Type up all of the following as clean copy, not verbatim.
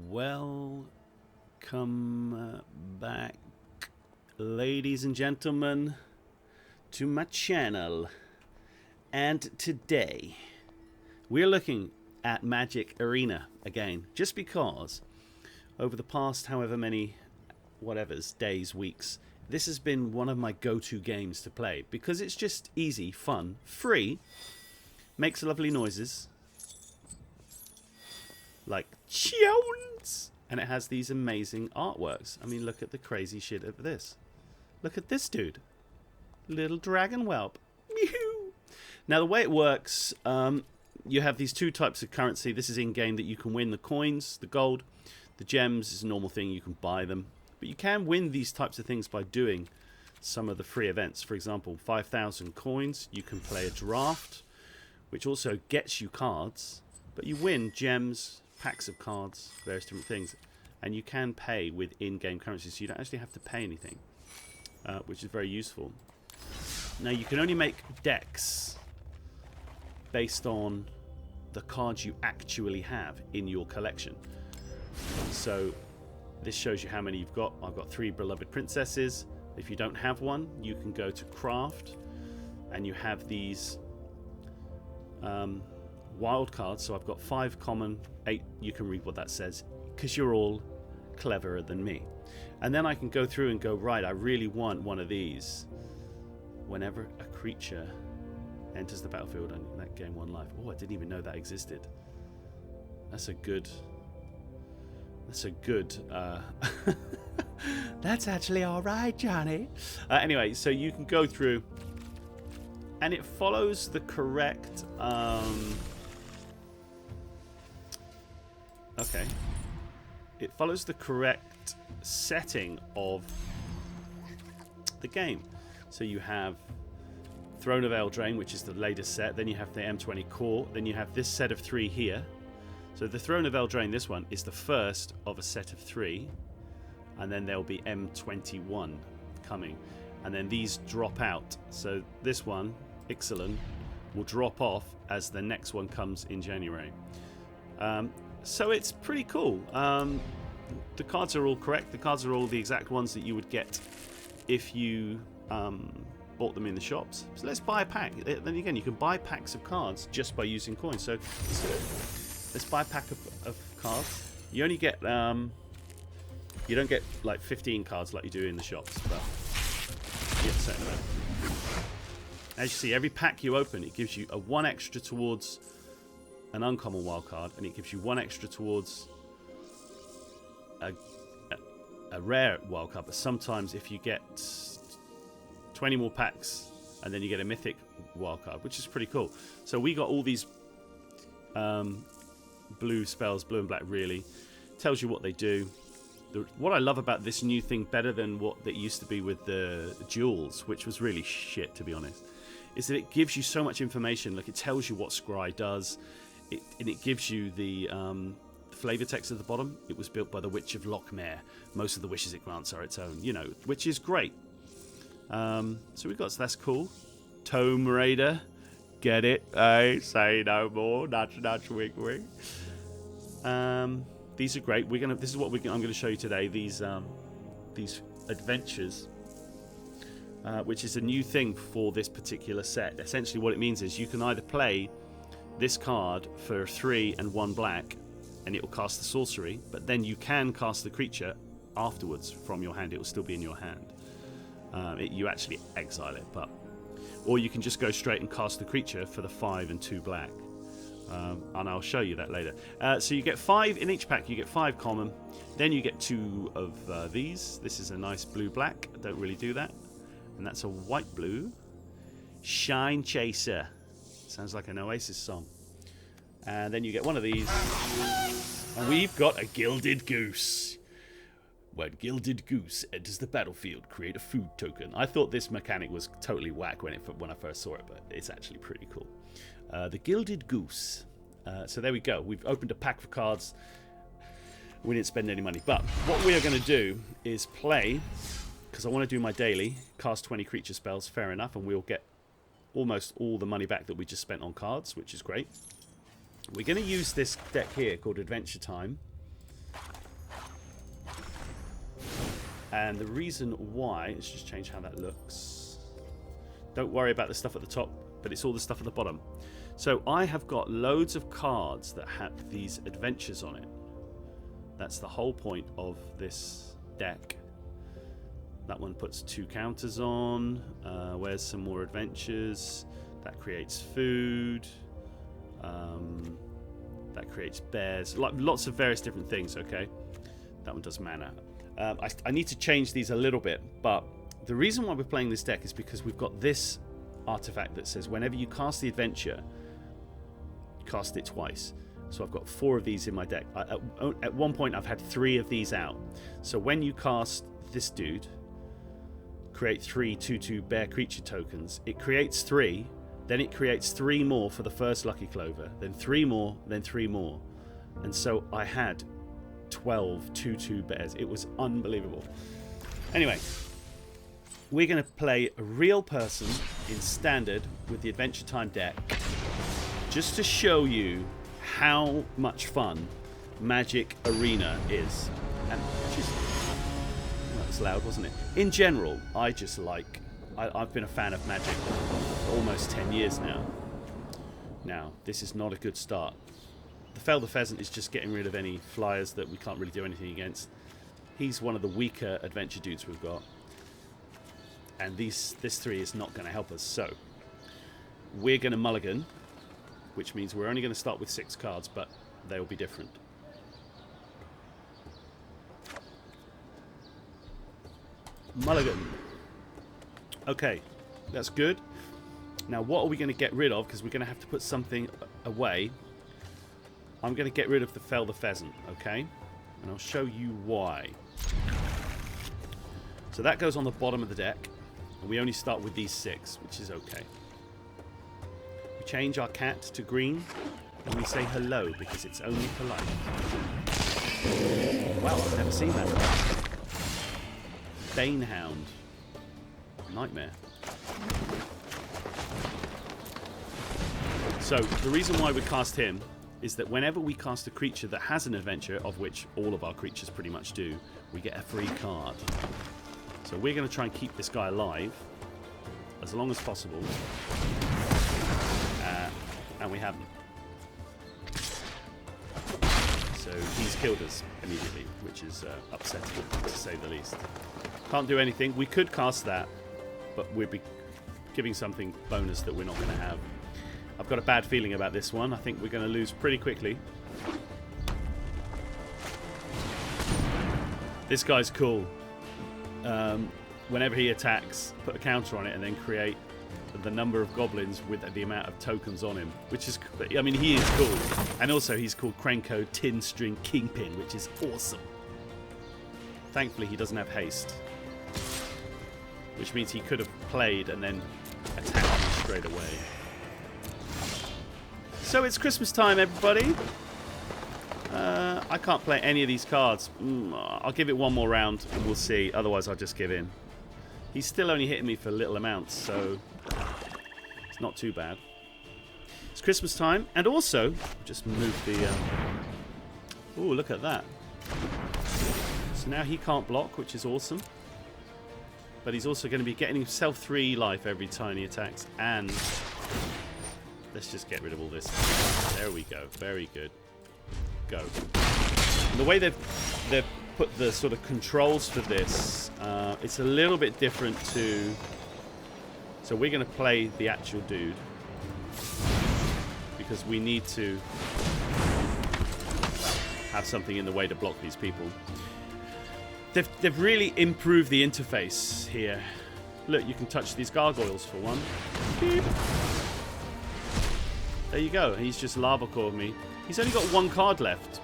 Welcome back, ladies and gentlemen, to my channel. And today we're looking at Magic Arena again, just because over the past however many days, weeks, this has been one of my go-to games to play because it's just easy, fun, free, makes lovely noises like cheons, and it has these amazing artworks. I mean, look at the crazy shit of this. Look at this dude, little dragon whelp. Mew. Now the way it works, you have these two types of currency. This is in game that you can win the coins, the gold. The gems is a normal thing, you can buy them, but you can win these types of things by doing some of the free events. For example, 5,000 coins, you can play a draft, which also gets you cards, but you win gems, packs of cards, various different things, and you can pay with in-game currency, so you don't actually have to pay anything, which is very useful. Now you can only make decks based on the cards you actually have in your collection. So this shows you how many you've got. I've got 3 beloved princesses. If you don't have one, you can go to craft, and you have these wild cards. So I've got 5 common, 8, you can read what that says because you're all cleverer than me. And then I can go through and go, right, I really want one of these. Whenever a creature enters the battlefield and that gain 1 life. Oh, I didn't even know that existed. That's a good that's actually alright, Johnny. Anyway, so you can go through and it follows the correct it follows the correct setting of the game. So you have Throne of Eldraine, which is the latest set, then you have the M20 core, then you have this set of 3 here. So the Throne of Eldraine, this one, is the first of a set of 3, and then there'll be M21 coming, and then these drop out. So this one, Ixalan, will drop off as the next one comes in January. So it's pretty cool. The cards are all correct. The cards are all the exact ones that you would get if you bought them in the shops. So let's buy a pack. Then again, you can buy packs of cards just by using coins. So let's buy a pack of cards. You only get you don't get like 15 cards like you do in the shops, but you get a certain amount. As you see, every pack you open, it gives you a 1 extra towards an uncommon wild card, and it gives you 1 extra towards a rare wild card. But sometimes if you get 20 more packs, and then you get a mythic wild card, which is pretty cool. So we got all these blue spells, blue and black, really tells you what they do. What I love about this new thing, better than what that used to be with the jewels, which was really shit to be honest, is that it gives you so much information. Like, it tells you what scry does, and it gives you the flavor text at the bottom. It was built by the Witch of Lochmere. Most of the wishes it grants are its own, you know, which is great. So we've got, so that's cool. Tomb Raider, get it? I say no more. Nudge, nudge, wink, wink. These are great. This is what I'm going to show you today. These adventures, which is a new thing for this particular set. Essentially, what it means is you can either play this card for 3 and 1 black, and it will cast the sorcery. But then you can cast the creature afterwards from your hand. It will still be in your hand. You actually exile it, or you can just go straight and cast the creature for the 5 and 2 black. And I'll show you that later. So you get 5 in each pack. You get 5 common. Then you get 2 of these. This is a nice blue-black. I don't really do that. And that's a white-blue. Shine Chaser. Sounds like an Oasis song. And then you get one of these. And we've got a Gilded Goose. When Gilded Goose enters the battlefield, create a food token. I thought this mechanic was totally whack when I first saw it, but it's actually pretty cool. The Gilded Goose. So there we go. We've opened a pack of cards. We didn't spend any money. But what we are going to do is play, because I want to do my daily, cast 20 creature spells, fair enough, and we'll get almost all the money back that we just spent on cards, which is great. We're going to use this deck here called Adventure Time. And the reason why, let's just change how that looks. Don't worry about the stuff at the top, but it's all the stuff at the bottom. So I have got loads of cards that have these adventures on it. That's the whole point of this deck. That one puts 2 counters on. Where's some more adventures? That creates food. That creates bears. Lots of various different things, okay? That one does mana. I need to change these a little bit, but the reason why we're playing this deck is because we've got this artifact that says whenever you cast the adventure, cast it twice. So I've got 4 of these in my deck. At one point I've had 3 of these out. So when you cast this dude, create 3 2/2 bear creature tokens, it creates 3, then it creates 3 more for the first Lucky Clover, then 3 more, then 3 more. And so I had 12 2/2 bears. It was unbelievable. Anyway, we're going to play a real person in standard with the Adventure Time deck just to show you how much fun Magic Arena is. And just, that was loud, wasn't it? In general, I just like, I've been a fan of Magic for almost 10 years now. Now, this is not a good start. The Fell the Pheasant is just getting rid of any flyers that we can't really do anything against. He's one of the weaker adventure dudes we've got. And this 3 is not going to help us. So, we're going to mulligan, which means we're only going to start with 6 cards, but they'll be different. Mulligan. Okay, that's good. Now, what are we going to get rid of? Because we're going to have to put something away. I'm going to get rid of the Fell the Pheasant, okay? And I'll show you why. So that goes on the bottom of the deck. And we only start with these 6, which is okay. We change our cat to green. And we say hello, because it's only polite. Wow, I've never seen that. Banehound. Nightmare. So, the reason why we cast him is that whenever we cast a creature that has an adventure, of which all of our creatures pretty much do, we get a free card. So we're going to try and keep this guy alive as long as possible. And we haven't. So he's killed us immediately, which is upsetting, to say the least. Can't do anything. We could cast that, but we'd be giving something bonus that we're not going to have. I've got a bad feeling about this one. I think we're going to lose pretty quickly. This guy's cool. Whenever he attacks, put a counter on it and then create the number of goblins with the amount of tokens on him. Which is, I mean, he is cool. And also he's called Krenko Tin String Kingpin, which is awesome. Thankfully he doesn't have haste. Which means he could have played and then attacked me straight away. So it's Christmas time, everybody. I can't play any of these cards. I'll give it one more round and we'll see. Otherwise, I'll just give in. He's still only hitting me for little amounts, so it's not too bad. It's Christmas time, and also just move the. Oh, look at that! So now he can't block, which is awesome. But he's also going to be getting himself 3 life every time he attacks, and let's just get rid of all this. There we go. Very good. Go. And the way they've put the sort of controls for this, it's a little bit different to. So we're going to play the actual dude because we need to have something in the way to block these people. They've really improved the interface here. Look, you can touch these gargoyles for one. Beep. There you go. He's just lava cored me. He's only got 1 card left,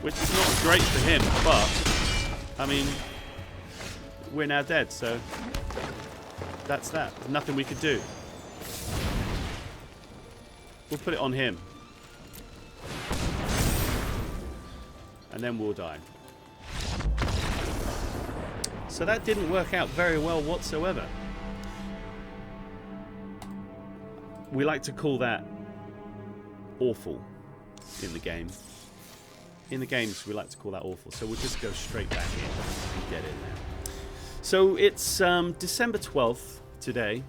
which is not great for him, but, I mean, we're now dead, so that's that. There's nothing we could do. We'll put it on him. And then we'll die. So that didn't work out very well whatsoever. We like to call that awful in the game. in the games, we like to call that awful. So we'll just go straight back in and get in there. So it's December 12th today,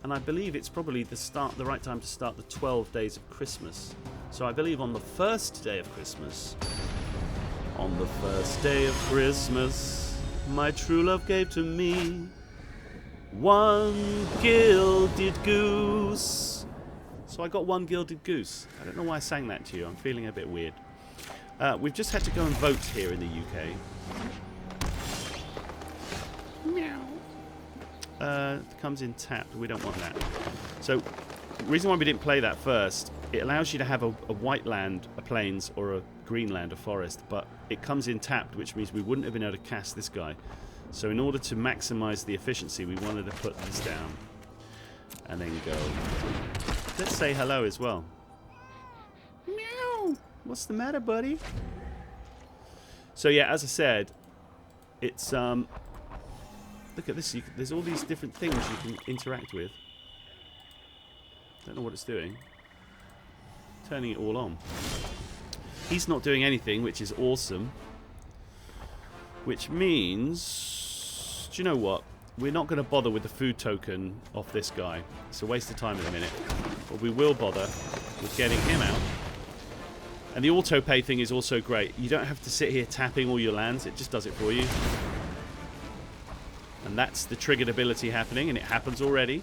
and I believe it's probably the right time to start the 12 days of Christmas. So I believe on the first day of Christmas, my true love gave to me one gilded goose. So I got one gilded goose. I don't know why I sang that to you. I'm feeling a bit weird. We've just had to go and vote here in the UK. Meow. Comes in tapped. We don't want that. So the reason why we didn't play that first, it allows you to have a white land, a plains, or a green land, a forest, but it comes in tapped, which means we wouldn't have been able to cast this guy. So in order to maximize the efficiency, we wanted to put this down and then go. Let's say hello as well. Meow. What's the matter, buddy? So yeah, as I said, it's look at this. There's all these different things you can interact with. Don't know what it's doing. Turning it all on. He's not doing anything, which is awesome. Which means, do you know what? We're not going to bother with the food token off this guy. It's a waste of time in a minute. But we will bother with getting him out. And the auto pay thing is also great. You don't have to sit here tapping all your lands. It just does it for you. And that's the triggered ability happening, and it happens already.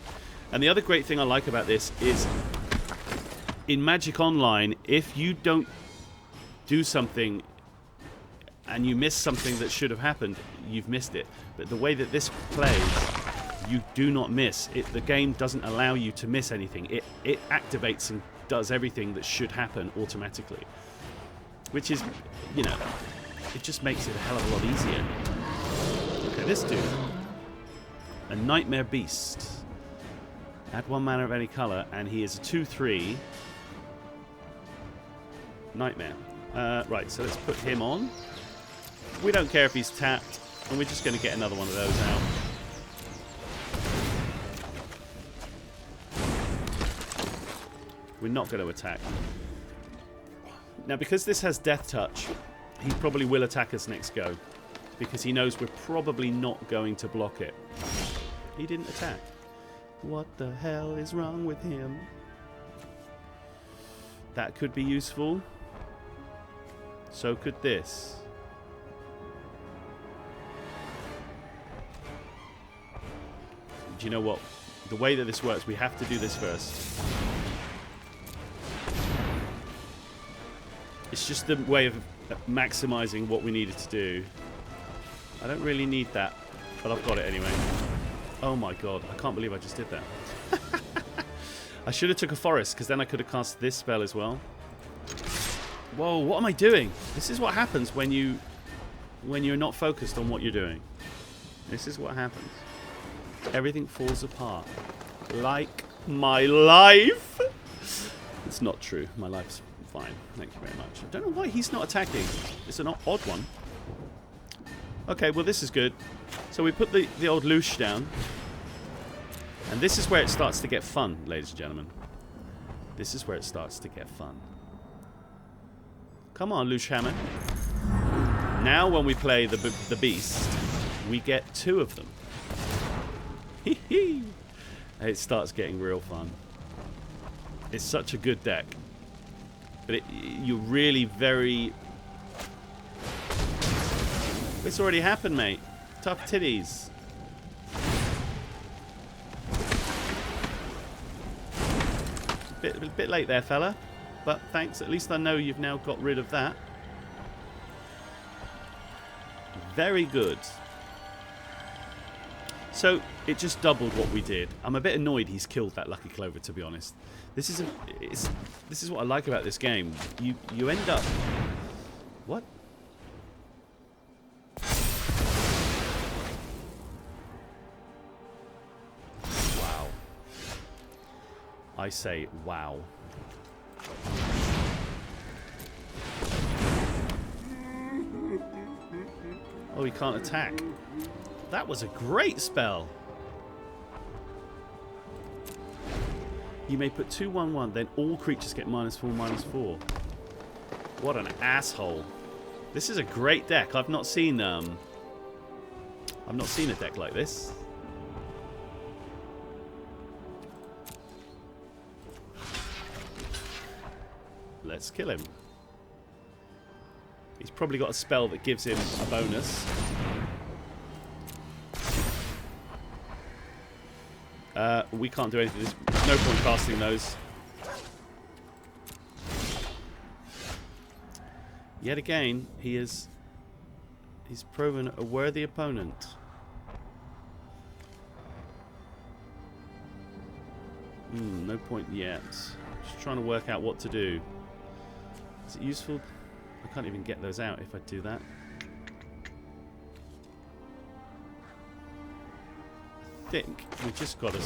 And the other great thing I like about this is in Magic Online, if you don't do something and you miss something that should have happened, you've missed it. But the way that this plays, you do not miss. The game doesn't allow you to miss anything. It activates and does everything that should happen automatically. Which is, you know, it just makes it a hell of a lot easier. Okay, this dude. A Nightmare Beast. Add 1 mana of any colour, and he is a 2/3 Nightmare. Right, so let's put him on. We don't care if he's tapped, and we're just going to get another one of those out. We're not going to attack. Now, because this has Death Touch, he probably will attack us next go, because he knows we're probably not going to block it. He didn't attack. What the hell is wrong with him? That could be useful. So could this. Do you know what? The way that this works, we have to do this first. It's just the way of maximizing what we needed to do. I don't really need that, but I've got it anyway. Oh my god, I can't believe I just did that. I should have took a forest, because then I could have cast this spell as well. Whoa, what am I doing? This is what happens when you're not focused on what you're doing. This is what happens. Everything falls apart. Like my life. It's not true. My life's fine. Thank you very much. I don't know why he's not attacking. It's an odd one. Okay, well this is good. So we put the old Loosh down. And this is where it starts to get fun, ladies and gentlemen. This is where it starts to get fun. Come on, Loosh Hammer. Now when we play the Beast, we get 2 of them. It starts getting real fun. It's such a good deck. But you're really very... It's already happened, mate. Tough titties. A bit late there, fella. But thanks. At least I know you've now got rid of that. Very good. So it just doubled what we did. I'm a bit annoyed he's killed that Lucky Clover, to be honest. This is what I like about this game. You end up... What? Wow. I say wow. Oh, he can't attack. That was a great spell. You may put 2/1/1, then all creatures get -4/-4. What an asshole. This is a great deck. I've not seen a deck like this. Let's kill him. He's probably got a spell that gives him a bonus. We can't do anything. There's no point casting those. Yet again, he's proven a worthy opponent. No point yet. Just trying to work out what to do. Is it useful? I can't even get those out if I do that. I think we've just got to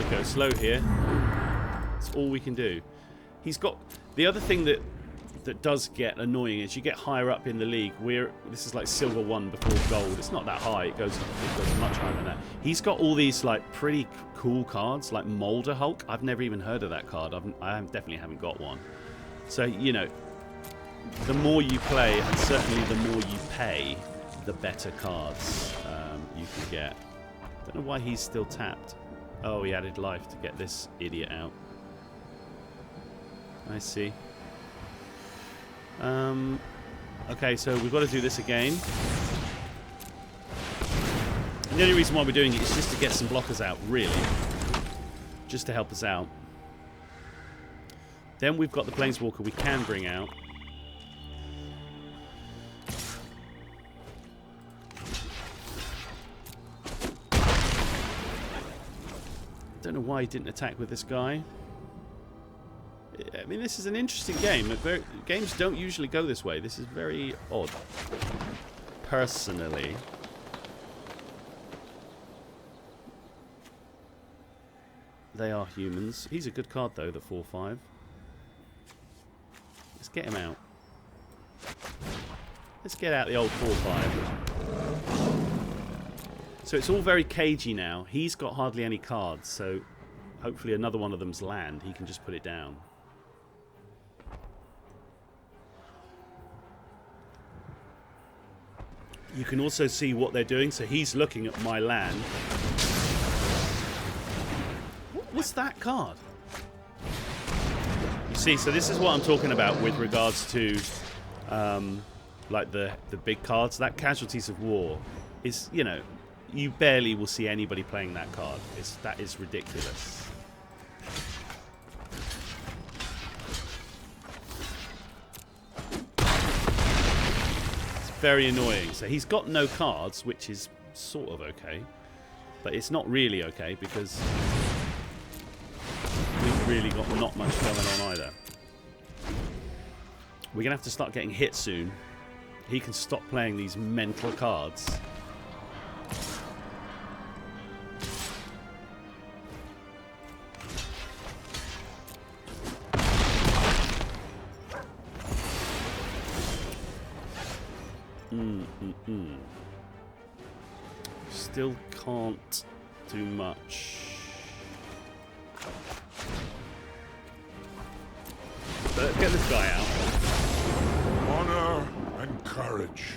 go slow here. That's all we can do. He's got the other thing that does get annoying is you get higher up in the league. This is like silver 1 before gold. It's not that high. It goes much higher than that. He's got all these like pretty cool cards like Molder Hulk. I've never even heard of that card. I definitely haven't got one. So you know, the more you play and certainly the more you pay, the better cards you can get. Don't know why he's still tapped. Oh, he added life to get this idiot out. I see. Okay, so we've got to do this again. And the only reason why we're doing it is just to get some blockers out, really. Just to help us out. Then we've got the Planeswalker we can bring out. Don't know why he didn't attack with this guy. I mean, this is an interesting game. Games don't usually go this way. This is very odd. Personally. They are humans. He's a good card, though, the 4/5. Let's get him out. Let's get out the old 4/5. So it's all very cagey now. He's got hardly any cards, so hopefully another one of them's land. He can just put it down. You can also see what they're doing. So he's looking at my land. What was that card? You see, so this is what I'm talking about with regards to like the big cards. That Casualties of War is, you know, you barely will see anybody playing that card. That is ridiculous. Very annoying. So he's got no cards, which is sort of okay, but it's not really okay because we've really got not much going on either. We're gonna have to start getting hit soon. He can stop playing these mental cards. Still can't do much. Let's get this guy out. Honor and courage.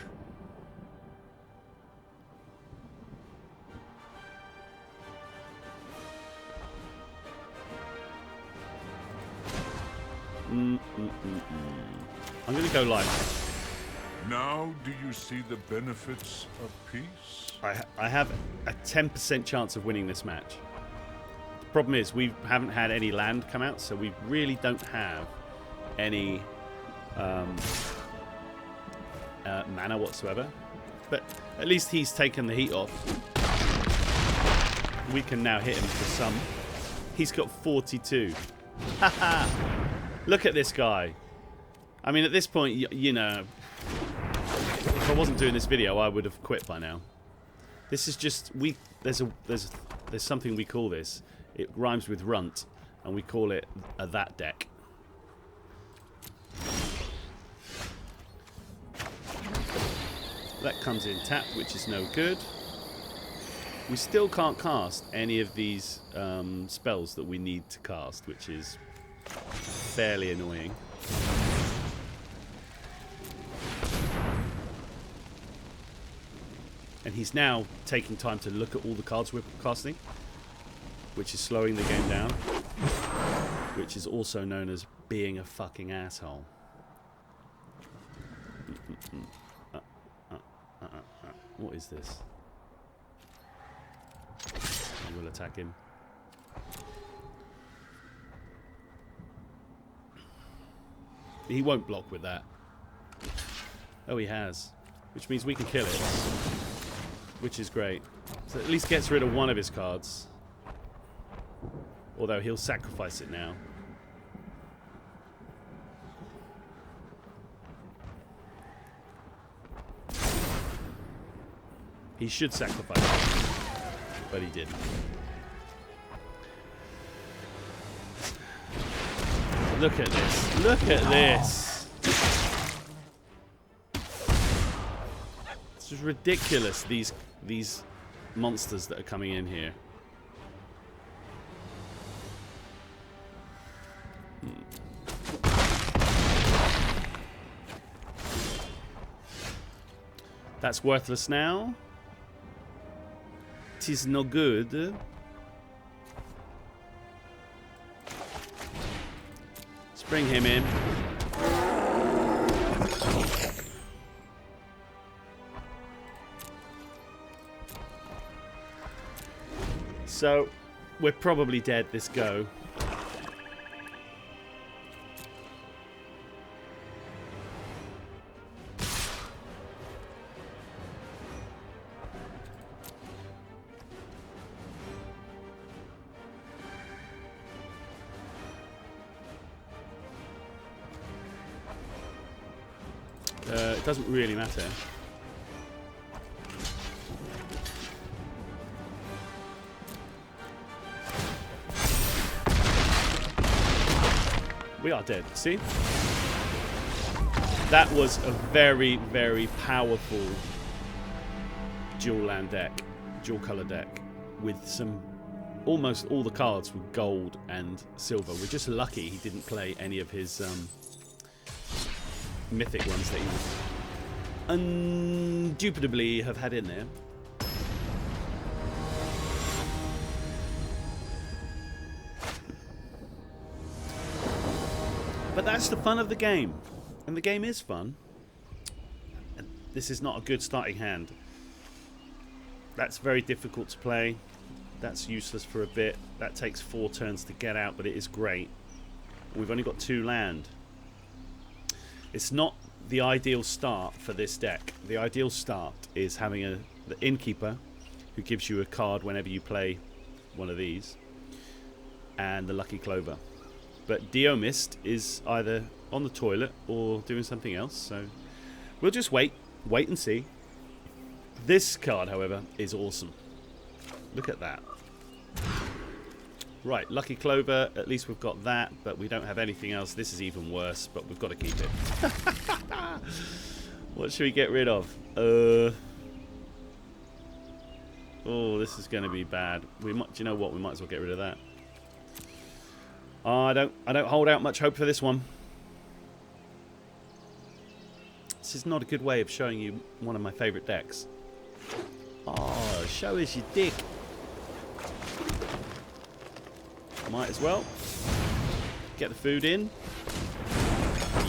I'm going to go live. Now do you see the benefits of peace? I have a 10% chance of winning this match. The problem is we haven't had any land come out, so we really don't have any mana whatsoever. But at least he's taken the heat off. We can now hit him for some. He's got 42. Haha! Look at this guy. I mean, at this point, you know, if I wasn't doing this video, I would have quit by now. This is just there's something we call this. It rhymes with runt, and we call it a that deck. That comes in tapped, which is no good. We still can't cast any of these spells that we need to cast, which is fairly annoying. And he's now taking time to look at all the cards we're casting, which is slowing the game down, which is also known as being a fucking asshole. What is this? I will attack him. He won't block with that. Oh, he has. Which means we can kill it. Which is great. So at least gets rid of one of his cards. Although he'll sacrifice it now. He should sacrifice it, but he didn't. Look at this. Look at this. It's just ridiculous, these monsters that are coming in here. That's worthless now. It is no good. Let's bring him in. So, we're probably dead this go. It doesn't really matter. We are dead. See? That was a very, very powerful dual land deck, dual color deck, with some almost all the cards with gold and silver. We're just lucky he didn't play any of his mythic ones that he would indubitably have had in there. But that's the fun of the game. And the game is fun. And this is not a good starting hand. That's very difficult to play. That's useless for a bit. That takes 4 turns to get out, but it is great. We've only got 2 land. It's not the ideal start for this deck. The ideal start is having the Innkeeper, who gives you a card whenever you play one of these, and the Lucky Clover. But Diomist is either on the toilet or doing something else, so we'll just wait and see. This card, however, is awesome. Look at that. Right, Lucky Clover, at least we've got that, but we don't have anything else. This is even worse, but we've got to keep it. What should we get rid of? Oh, this is going to be bad. Do you know what? We might as well get rid of that. I don't hold out much hope for this one. This is not a good way of showing you one of my favourite decks. Oh, show us your dick. Might as well. Get the food in.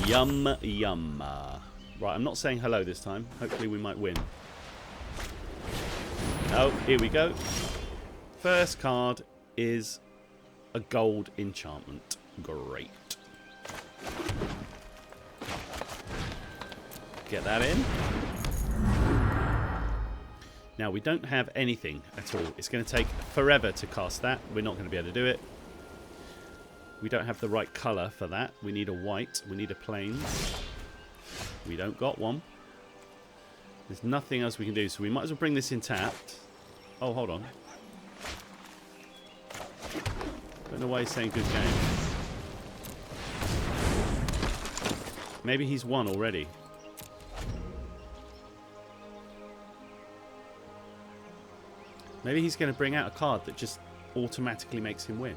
Yum, yum. Right, I'm not saying hello this time. Hopefully we might win. Oh, here we go. First card is a gold enchantment. Great. Get that in. Now, we don't have anything at all. It's going to take forever to cast that. We're not going to be able to do it. We don't have the right colour for that. We need a white. We need a plains. We don't got one. There's nothing else we can do, so we might as well bring this in tapped. Oh, hold on. Don't know why he's saying good game. Maybe he's won already. Maybe he's going to bring out a card that just automatically makes him win.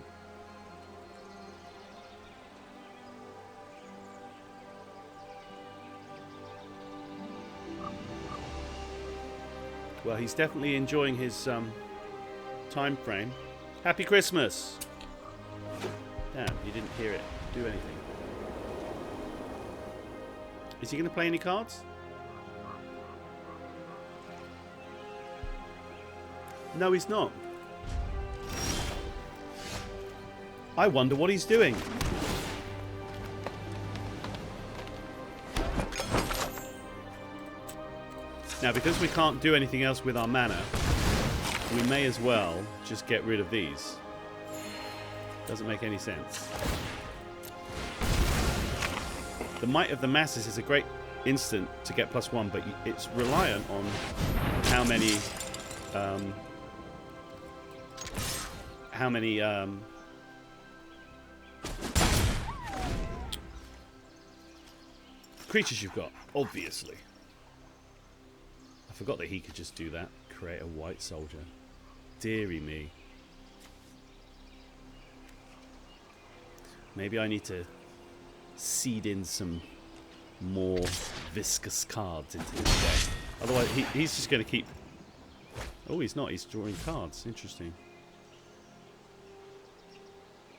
Well, he's definitely enjoying his time frame. Happy Christmas! Damn, you didn't hear it do anything. Is he going to play any cards? No, he's not. I wonder what he's doing. Now, because we can't do anything else with our mana, we may as well just get rid of these. Doesn't make any sense. The Might of the Masses is a great instant to get +1, but it's reliant on how many creatures you've got, obviously. I forgot that he could just do that. Create a white soldier. Deary me. Maybe I need to seed in some more viscous cards into this deck. Otherwise, he's just going to keep... Oh, he's not. He's drawing cards. Interesting.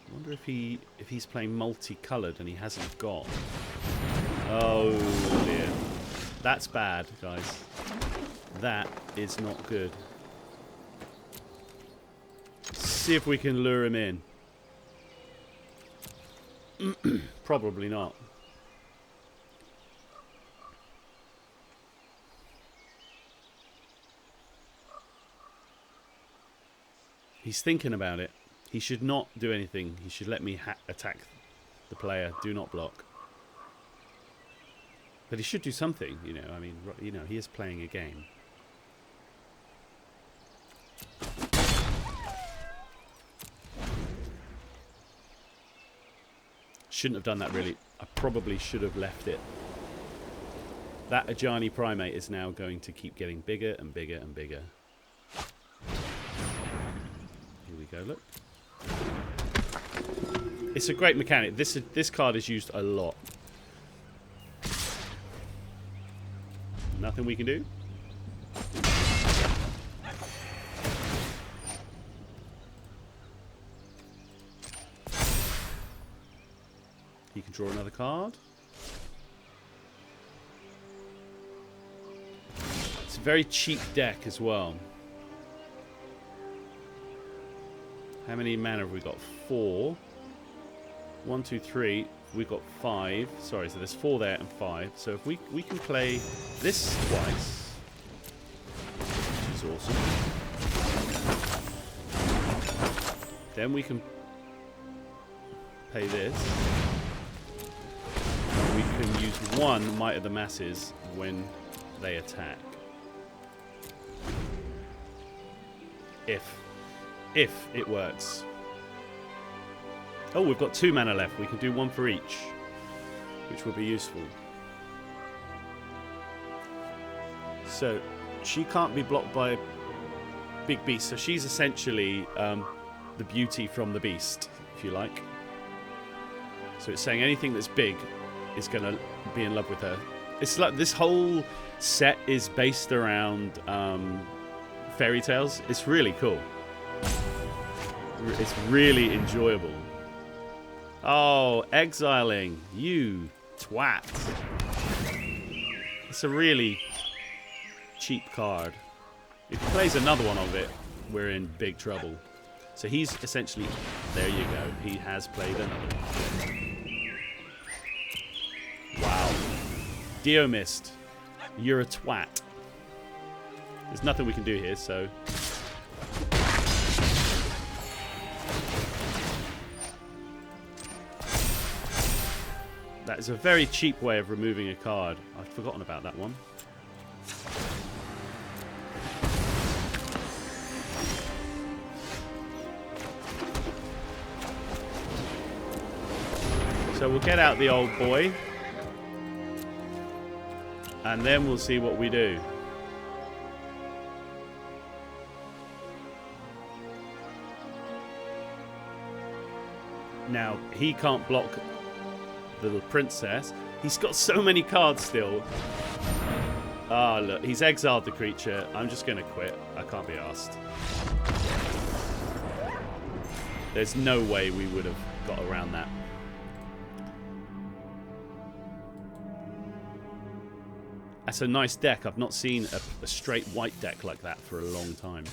I wonder if he's playing multicoloured and he hasn't got... Oh, dear. That's bad, guys. That is not good. See if we can lure him in. Probably not. He's thinking about it. He should not do anything. He should let me attack the player. Do not block. But he should do something, you know. I mean, you know, he is playing a game. Shouldn't have done that, really. I probably should have left it. That Ajani Primate is now going to keep getting bigger and bigger and bigger. Here we go, look. It's a great mechanic. This card is used a lot. Nothing we can do. You can draw another card. It's a very cheap deck as well. How many mana have we got? 4. 1, 2, 3. We've got 5. Sorry, so there's 4 there and 5. So if we can play this twice, which is awesome. Then we can play this. We can use 1 Might of the Masses when they attack. If it works. Oh, we've got 2 mana left. We can do 1 for each, which would be useful. So, she can't be blocked by big beast. So she's essentially the beauty from the beast, if you like. So it's saying anything that's big is going to be in love with her. It's like this whole set is based around fairy tales. It's really cool. It's really enjoyable. Oh, exiling. You twat. It's a really cheap card. If he plays another one of it, we're in big trouble. So he's essentially... There you go. He has played another one. Wow. Diomist. You're a twat. There's nothing we can do here, so... That is a very cheap way of removing a card. I've forgotten about that one. So we'll get out the old boy. And then we'll see what we do. Now, he can't block the little princess. He's got so many cards still. Ah, look, he's exiled the creature. I'm just going to quit. I can't be asked. There's no way we would have got around that. That's a nice deck. I've not seen a straight white deck like that for a long time.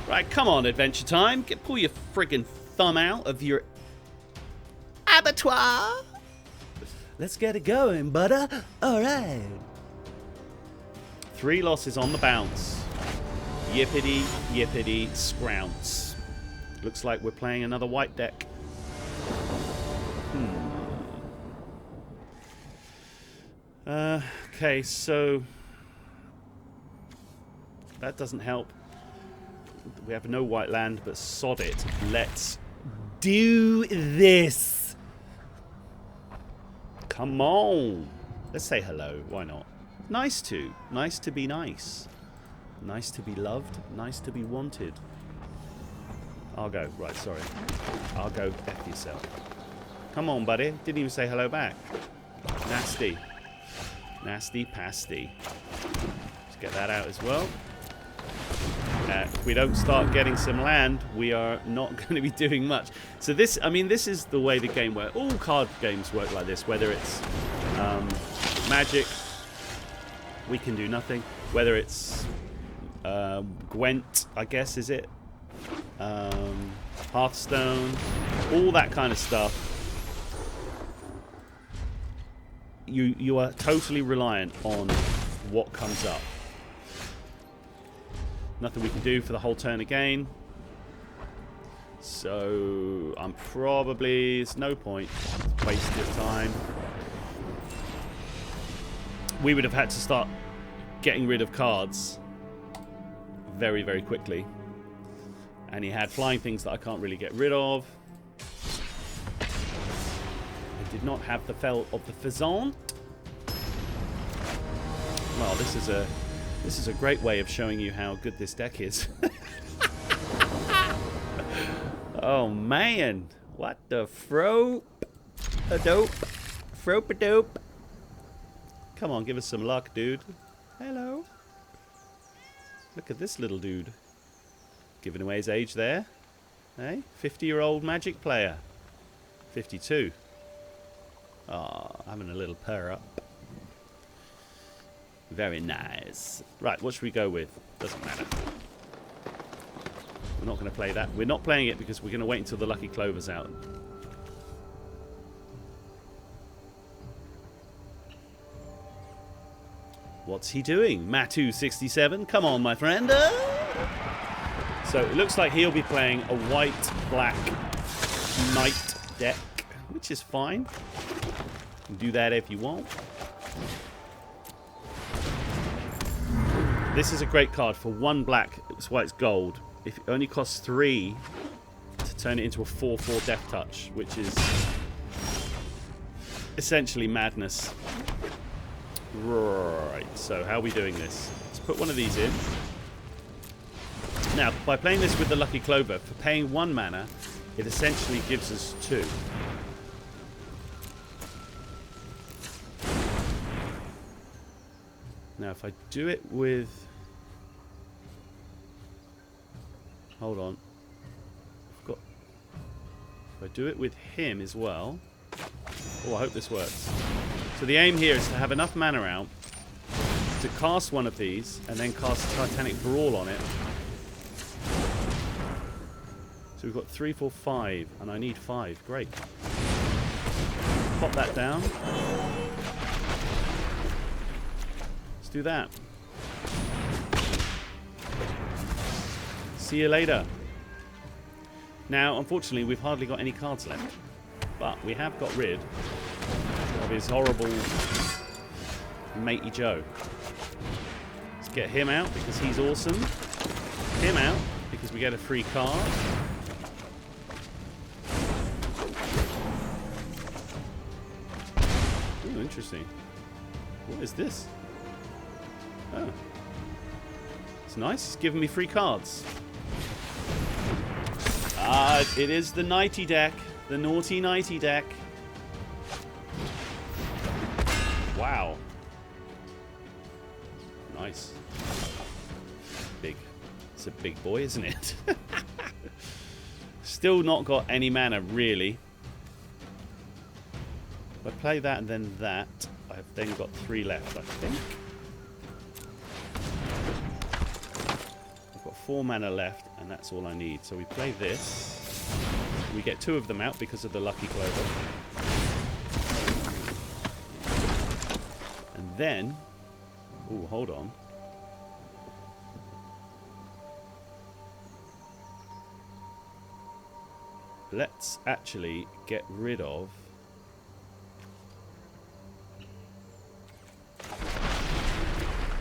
Right, come on, Adventure Time. Pull your friggin' thumb out of your abattoir. Let's get it going, butter. All right. 3 losses on the bounce. Yippity, yippity, scrounce. Looks like we're playing another white deck. Okay, so that doesn't help. We have no white land, but sod it. Let's do this. Come on. Let's say hello. Why not? Nice to. Nice to be nice. Nice to be loved. Nice to be wanted. I'll go. Right, sorry. I'll go F yourself. Come on, buddy. Didn't even say hello back. Nasty. Nasty pasty. Let's get that out as well. If we don't start getting some land, we are not going to be doing much. So this, I mean, this is the way the game works. All card games work like this. Whether it's Magic, we can do nothing. Whether it's Gwent, I guess, is it? Hearthstone, all that kind of stuff. You are totally reliant on what comes up. Nothing we can do for the whole turn again. So I'm probably, it's no point. It's a waste of time. We would have had to start getting rid of cards very, very quickly. And he had flying things that I can't really get rid of. I did not have the Fell of the Faisan. Well, this is a great way of showing you how good this deck is. Oh man, what the frope a dope, frope a dope. Come on, give us some luck, dude. Hello. Look at this little dude. Giving away his age there. Hey, 50-year-old Magic player. 52. Ah, having a little purr up. Very nice. Right, what should we go with? Doesn't matter. We're not going to play that. We're not playing it because we're going to wait until the Lucky Clover's out. What's he doing? Matu67. Come on, my friend. So it looks like he'll be playing a white-black knight deck, which is fine. You can do that if you want. This is a great card for 1 black. That's why it's gold. If it only costs 3 to turn it into a 4/4 Death Touch, which is essentially madness. Right. So how are we doing this? Let's put one of these in. Now, by playing this with the Lucky Clover, for paying 1 mana, it essentially gives us 2. Now, if I do it with... Hold on. If I do it with him as well... Oh, I hope this works. So the aim here is to have enough mana out to cast one of these and then cast Titanic Brawl on it. So we've got 3, 4, 5, and I need 5. Great. Pop that down. Let's do that. See you later. Now, unfortunately, we've hardly got any cards left. But we have got rid of his horrible matey Joe. Let's get him out because he's awesome. Him out because we get a free card. Ooh, interesting. What is this? Oh. It's nice. It's giving me free cards. Ah, it is the Nighty deck. The naughty Nighty deck. Wow. Nice. Big. It's a big boy, isn't it? Still not got any mana, really. If I play that and then that, I've then got 3 left, I think. I've got 4 mana left, and that's all I need. So we play this. We get 2 of them out because of the Lucky Clover. And then... ooh, hold on. Let's actually get rid of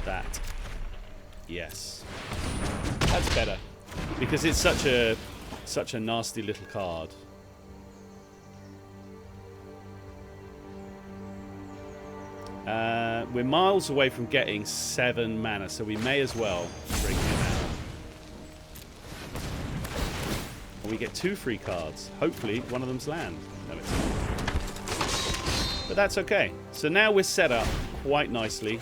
that. Yes. That's better. Because it's such a nasty little card. We're miles away from getting 7 mana, so we may as well bring him out. And we get 2 free cards. Hopefully, one of them's land. No, it's not. But that's okay. So now we're set up quite nicely.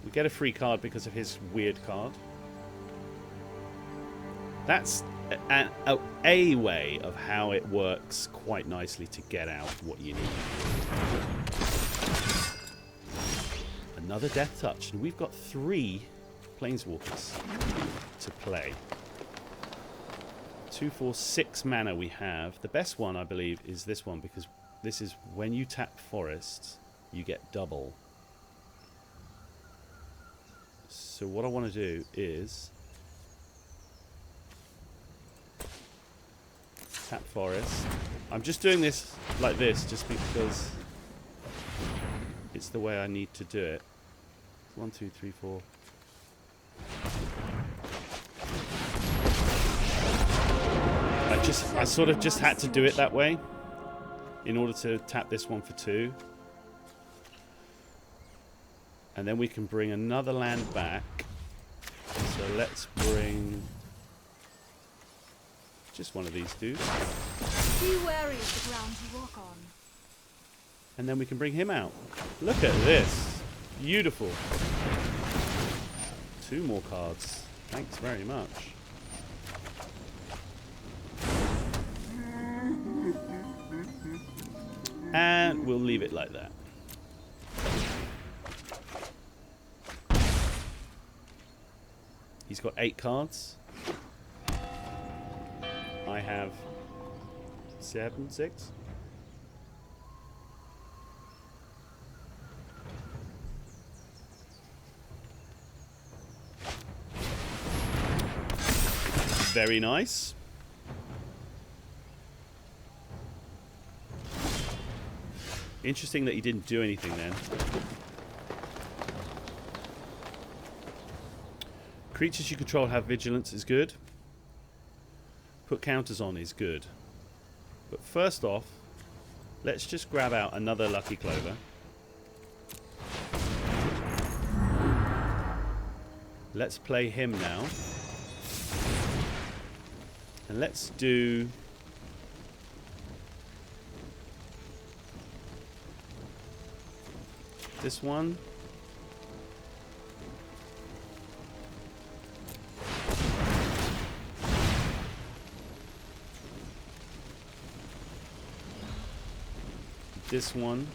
We get a free card because of his weird card. That's a way of how it works quite nicely to get out what you need. Another Death Touch, and we've got 3 Planeswalkers to play. 2, 4, 6 mana we have. The best one, I believe, is this one, because this is when you tap Forests, you get double. So what I want to do is tap Forest. I'm just doing this like this just because it's the way I need to do it. 1, 2, 3, 4. I sort of just had to do it that way in order to tap this one for 2. And then we can bring another land back. So let's bring just one of these dudes. Be wary of the ground you walk on. And then we can bring him out. Look at this. Beautiful. 2 more cards. Thanks very much. And we'll leave it like that. He's got 8 cards. I have 7, 6. Very nice. Interesting that he didn't do anything then. Creatures you control have vigilance is good. Put counters on is good. But first off, let's just grab out another Lucky Clover. Let's play him now. And let's do... this one. This one.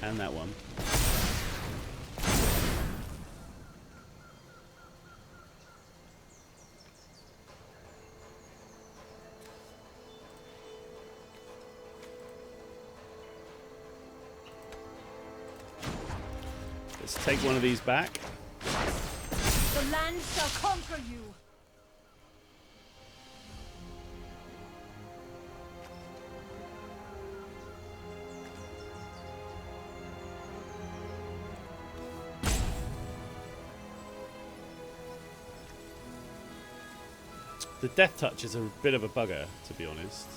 And that one. Let's take one of these back. The land shall conquer you. The Death Touch is a bit of a bugger, to be honest.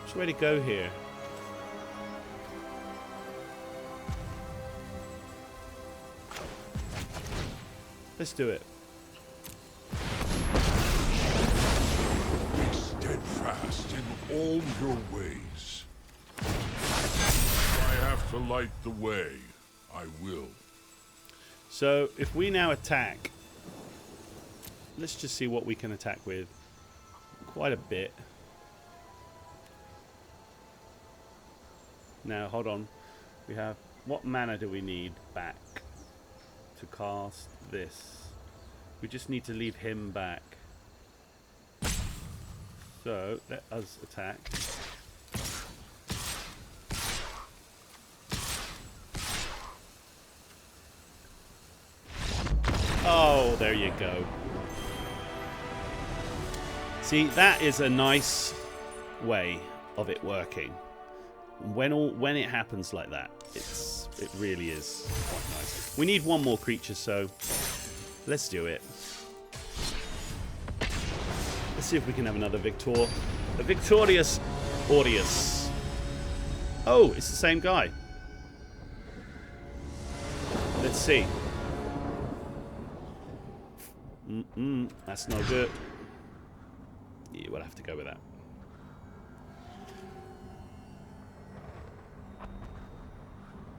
Which way to go here? Let's do it. in all your ways. If I have to light the way, I will. So if we now attack, let's just see what we can attack with. Quite a bit. Now hold on. We have, what mana do we need back to cast this? We just need to leave him back. So let us attack. Oh, there you go. See, that is a nice way of it working. When it happens like that, it really is quite nice. We need one more creature, so let's do it. Let's see if we can have another Victor. A Victorious Aureus. Oh, it's the same guy. Let's see. That's no good. Yeah, we'll have to go with that.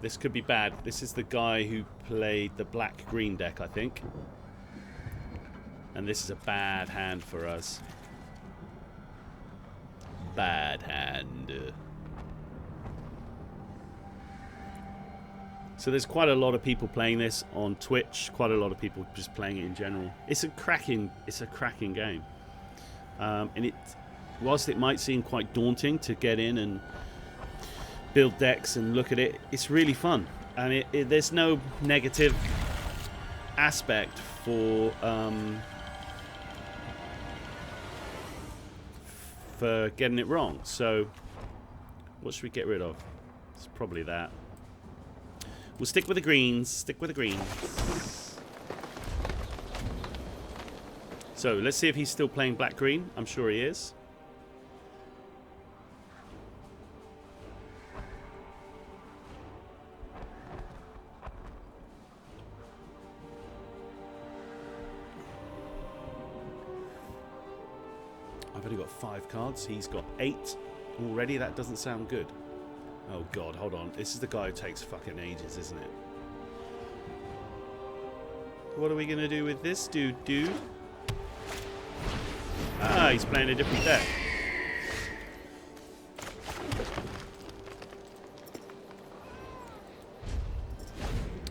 This could be bad. This is the guy who played the black-green deck, I think. And this is a bad hand for us. Bad hand. So there's quite a lot of people playing this on Twitch. Quite a lot of people just playing it in general. It's a cracking game. And whilst it might seem quite daunting to get in and build decks and look at it, it's really fun. And there's no negative aspect for getting it wrong. So what should we get rid of? It's probably that. We'll stick with the greens. Stick with the greens. So let's see if he's still playing black-green. I'm sure he is. I've only got 5 cards. He's got 8 already. That doesn't sound good. Oh god, hold on. This is the guy who takes fucking ages, isn't it? What are we going to do with this dude? Ah, he's playing a different deck.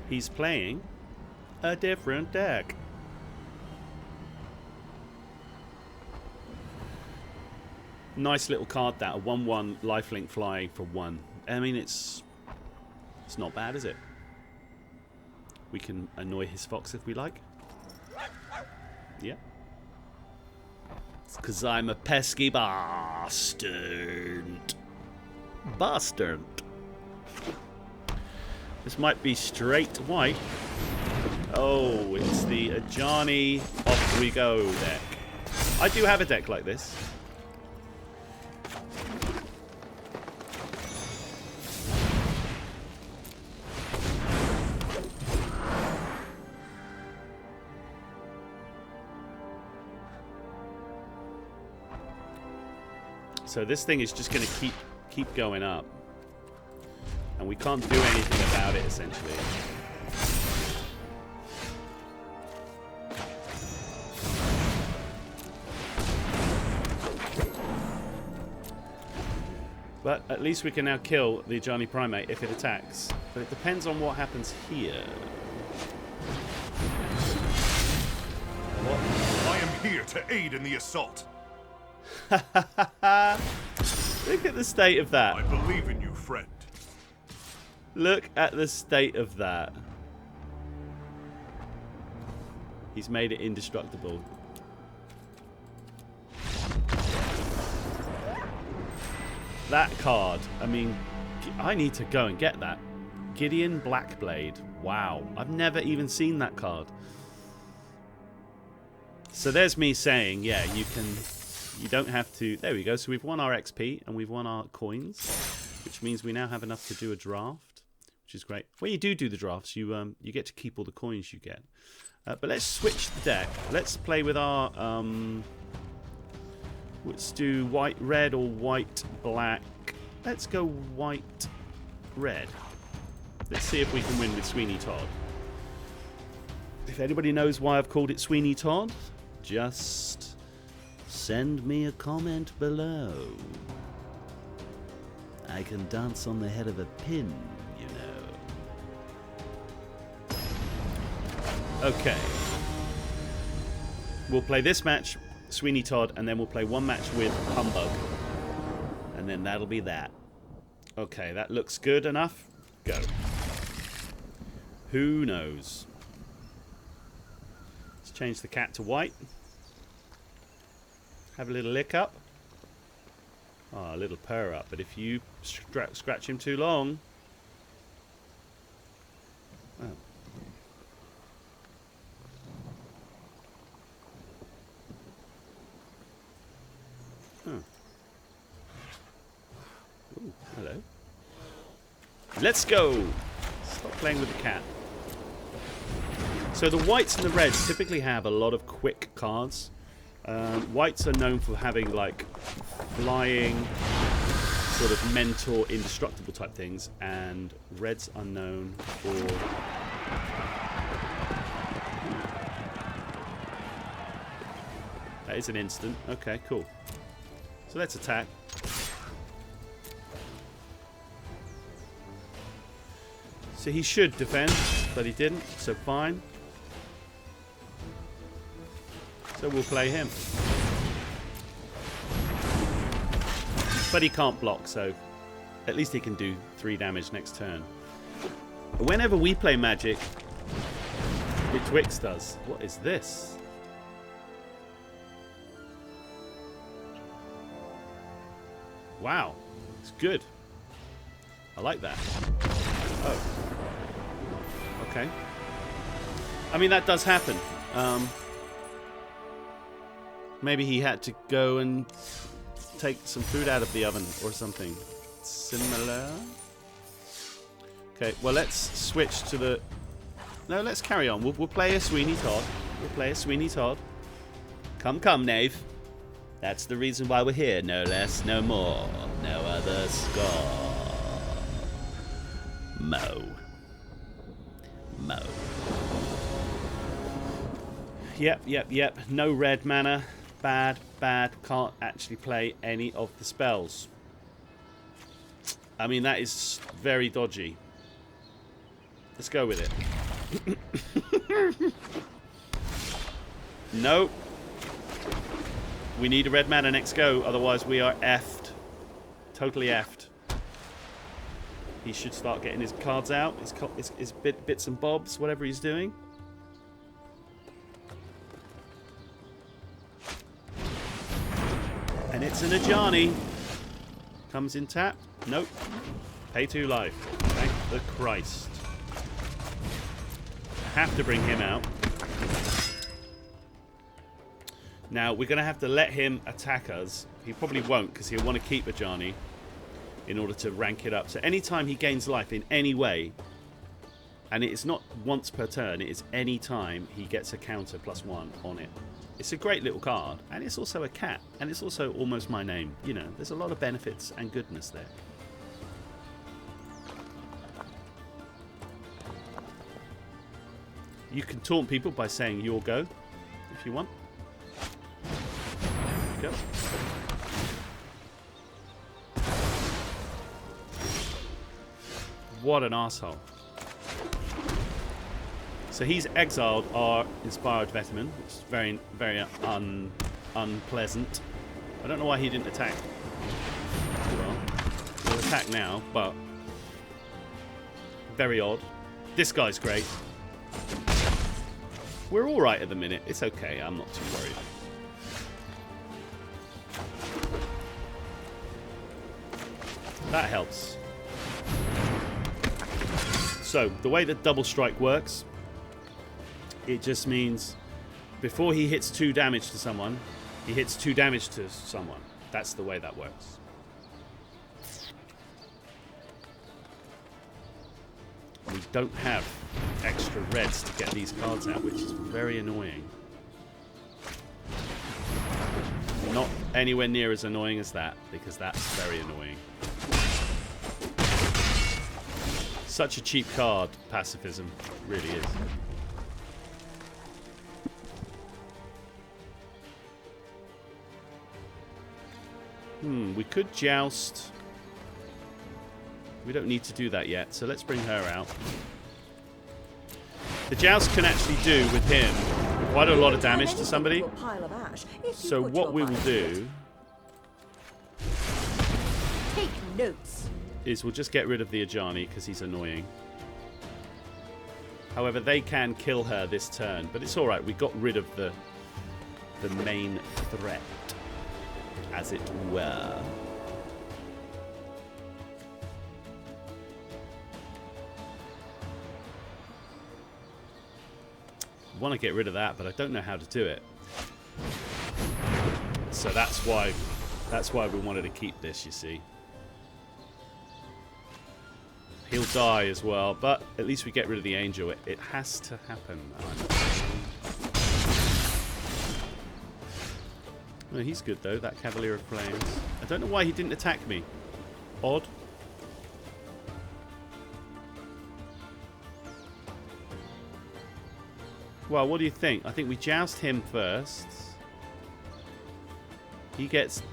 He's playing a different deck. Nice little card, that. A 1/1 lifelink flying for 1. I mean, it's not bad, is it? We can annoy his fox if we like. Yeah. It's because I'm a pesky bastard. Bastard. This might be straight white. Oh, it's the Ajani Off We Go deck. I do have a deck like this. So this thing is just going to keep going up. And we can't do anything about it, essentially. But at least we can now kill the Ajani Primate if it attacks. But it depends on what happens here. What? I am here to aid in the assault. Look at the state of that. I believe in you, friend. Look at the state of that. He's made it indestructible. That card, I mean, I need to go and get that. Gideon Blackblade. Wow, I've never even seen that card. So there's me saying, yeah, you don't have to. There we go. So we've won our XP and we've won our coins, which means we now have enough to do a draft, which is great. When you do the drafts, you get to keep all the coins you get. But let's switch the deck. Let's play with our Let's do white, red, or white, black. Let's go white, red. Let's see if we can win with Sweeney Todd. If anybody knows why I've called it Sweeney Todd, just send me a comment below. I can dance on the head of a pin, you know. Okay. We'll play this match, Sweeney Todd, and then we'll play one match with Humbug. And then that'll be that. Okay, that looks good enough. Go. Who knows? Let's change the cat to white. Have a little lick up. Oh, a little purr up. But if you scratch him too long... Oh. Huh. Ooh, hello. Let's go! Stop playing with the cat. So the whites and the reds typically have a lot of quick cards. Whites are known for having like flying, sort of mentor, indestructible type things, and reds are known for... That is an instant. Okay, cool. So let's attack. So he should defend, but he didn't, so fine. So we'll play him. But he can't block, so at least he can do 3 damage next turn. Whenever we play Magic, Betwixt does. What is this? Wow, it's good. I like that. Oh. Okay. I mean, that does happen. Maybe he had to go and take some food out of the oven or something similar. Okay, well, let's switch to the... No, let's carry on. We'll play a Sweeney Todd. We'll play a Sweeney Todd. Come, come, knave. That's the reason why we're here. No less, no more. No other score. Mo. Mo. Yep. No red mana. Bad. Can't actually play any of the spells. I mean, that is very dodgy. Let's go with it. Nope. We need a red mana next go, otherwise we are effed. Totally effed. He should start getting his cards out, his bits and bobs, whatever he's doing. And it's an Ajani. Comes in tap. Nope. Pay 2 life. Thank the Christ. I have to bring him out. Now, we're going to have to let him attack us. He probably won't, because he'll want to keep Ajani in order to rank it up. So anytime he gains life in any way, and it is not once per turn, it is any time he gets a counter +1 on it. It's a great little card, and it's also a cat, and it's also almost my name. You know, there's a lot of benefits and goodness there. You can taunt people by saying your go, if you want. Go. What an asshole. So he's exiled our Inspired Veteran, which is very, very unpleasant. I don't know why he didn't attack. Well, he'll attack now, but very odd. This guy's great. We're all right at the minute. It's okay. I'm not too worried. That helps. So, the way that Double Strike works, it just means before he hits 2 damage to someone, he hits 2 damage to someone. That's the way that works. We don't have extra reds to get these cards out, which is very annoying. not anywhere near as annoying as that, because that's very annoying. Such a cheap card, pacifism. Really is. We could joust. We don't need to do that yet, so let's bring her out. The joust can actually do with him quite a lot of damage to somebody. So what we will do Take notes. is we'll just get rid of the Ajani because he's annoying. However, they can kill her this turn, but it's alright. We got rid of the main threat, as it were. I want to get rid of that, but I don't know how to do it. So that's why we wanted to keep this, you see. He'll die as well, but at least we get rid of the angel. It has to happen. Well, he's good though, that Cavalier of Flames. I don't know why he didn't attack me. Odd. Well, what do you think? I think we joust him first. He gets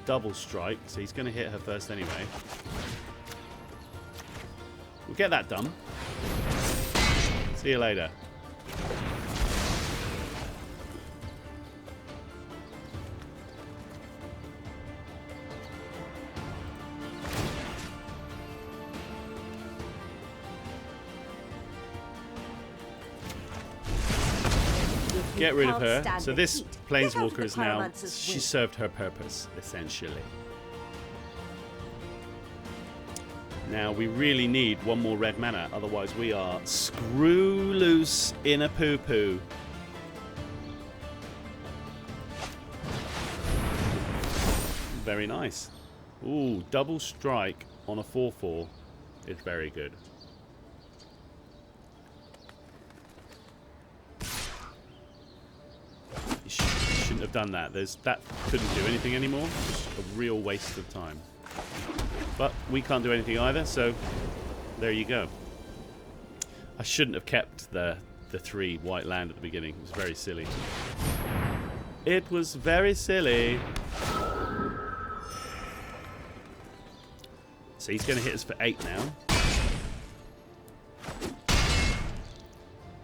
double strike, so he's going to hit her first anyway. We'll get that done. See you later. Get rid of her. So this Planeswalker is now... She served her purpose, essentially. Now, we really need one more red mana. Otherwise, we are screw loose in a poo-poo. Very nice. Ooh, double strike on a 4/4 is very good. You shouldn't have done that. That couldn't do anything anymore. It's a real waste of time. But we can't do anything either, so there you go. I shouldn't have kept the 3 white land at the beginning. It was very silly. It was very silly. So he's going to hit us for 8 now.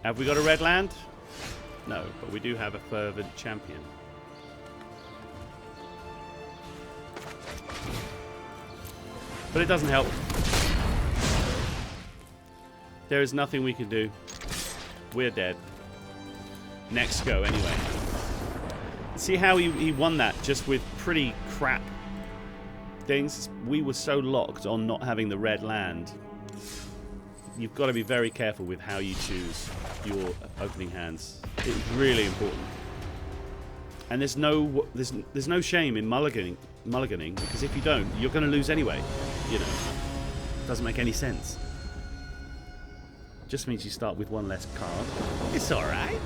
Have we got a red land? No, but we do have a fervent champion. But it doesn't help. There is nothing we can do. We're dead. Next go, anyway. See how he won that just with pretty crap things? We were so locked on not having the red land. You've got to be very careful with how you choose your opening hands. It's really important. And there's no shame in mulliganing, because if you don't, you're going to lose anyway. You know, doesn't make any sense. Just means you start with one less card. It's all right.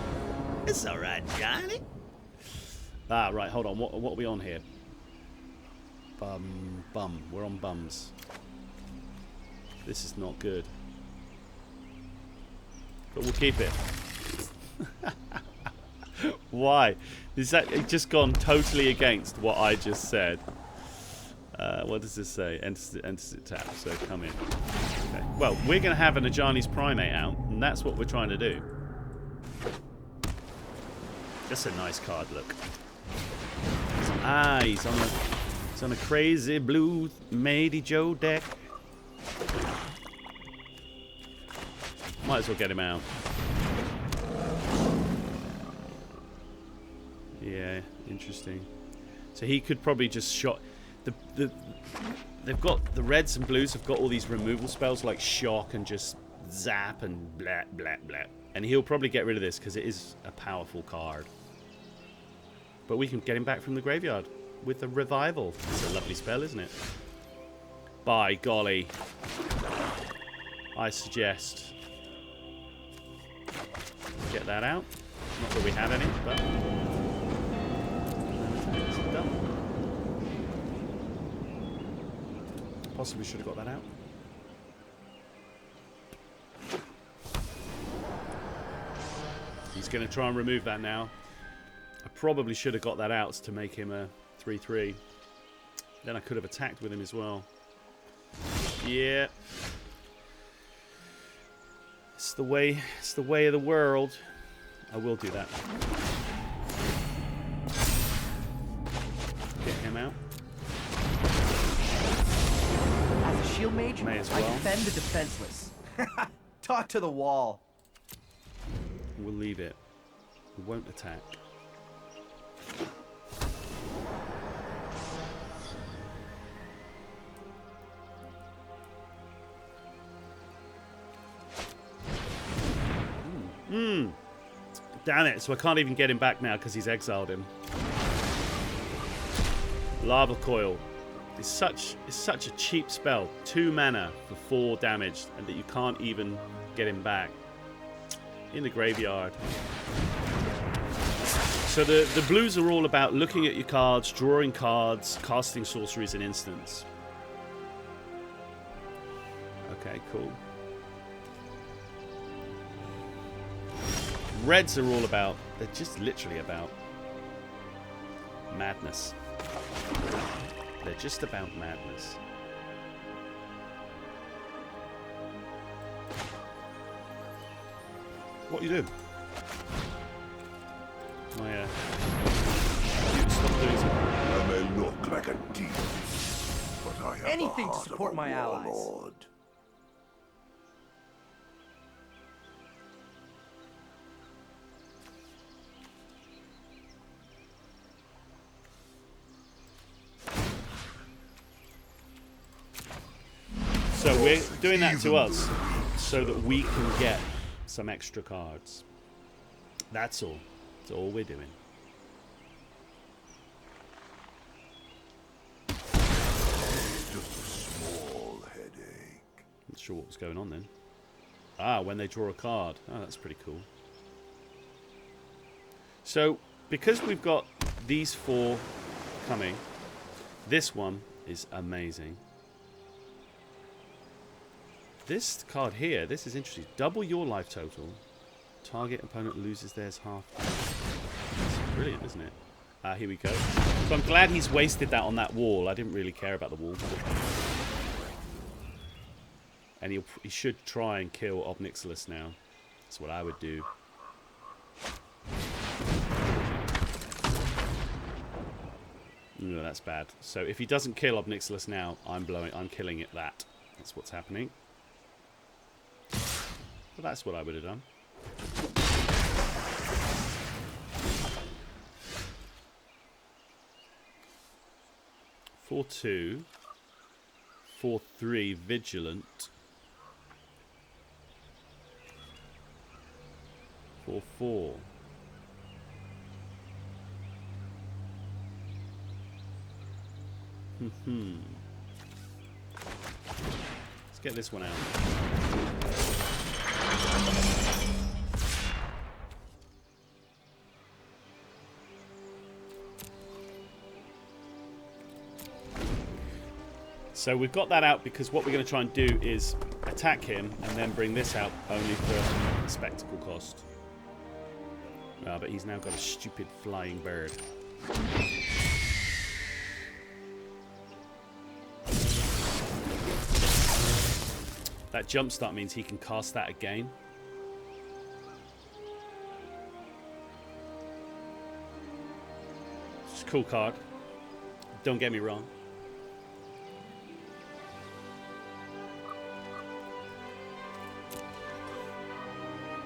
It's all right, Johnny. Ah, right. Hold on. What are we on here? Bum. We're on bums. This is not good. But we'll keep it. Why? Is that just gone totally against what I just said? What does this say? Enters it tap, so come in. Okay. Well, we're going to have an Ajani's Primate out, and that's what we're trying to do. That's a nice card, look. Ah, he's on a crazy blue Matey Joe deck. Might as well get him out. Yeah, interesting. So he could probably just shot... They've got... The reds and blues have got all these removal spells like shock and just zap and blah, blah, blah. And he'll probably get rid of this because it is a powerful card. But we can get him back from the graveyard with a revival. It's a lovely spell, isn't it? By golly. I suggest... get that out. Not that we have any, but... fucked up. Possibly should have got that out. He's going to try and remove that now. I probably should have got that out to make him a 3-3. Then I could have attacked with him as well. Yeah. It's the way of the world. I will do that. Get him out. As a shield mage, May as I well. defend the defenseless. Talk to the wall. We'll leave it. We won't attack. Damn it, so I can't even get him back now because he's exiled him. Lava Coil. It's such a cheap spell. 2 mana for 4 damage, and that you can't even get him back. In the graveyard. So the blues are all about looking at your cards, drawing cards, casting sorceries and instants. Okay, cool. Reds are all about, they're just literally about madness. They're just about madness. What are you doing? My, stop doing something. I may look like a demon, but I have Anything the to heart support of a my allies. warlord. So we're doing that to us so that we can get some extra cards. That's all. That's all we're doing. Just a small headache. Not sure what was going on then. Ah, when they draw a card. Oh, that's pretty cool. So, because we've got these 4 coming, this one is amazing. This card here, this is interesting. Double your life total. Target opponent loses theirs half. It's brilliant, isn't it? Here we go. So I'm glad he's wasted that on that wall. I didn't really care about the wall. And he should try and kill Obnixilis now. That's what I would do. No, that's bad. So if he doesn't kill Obnixilis now, I'm killing it that. That's what's happening. But that's what I would have done. For 2, 4/3 vigilant. 4/4. Let's get this one out. So we've got that out because what we're going to try and do is attack him and then bring this out only for spectacle cost. But he's now got a stupid flying bird. That jumpstart means he can cast that again. It's a cool card. Don't get me wrong.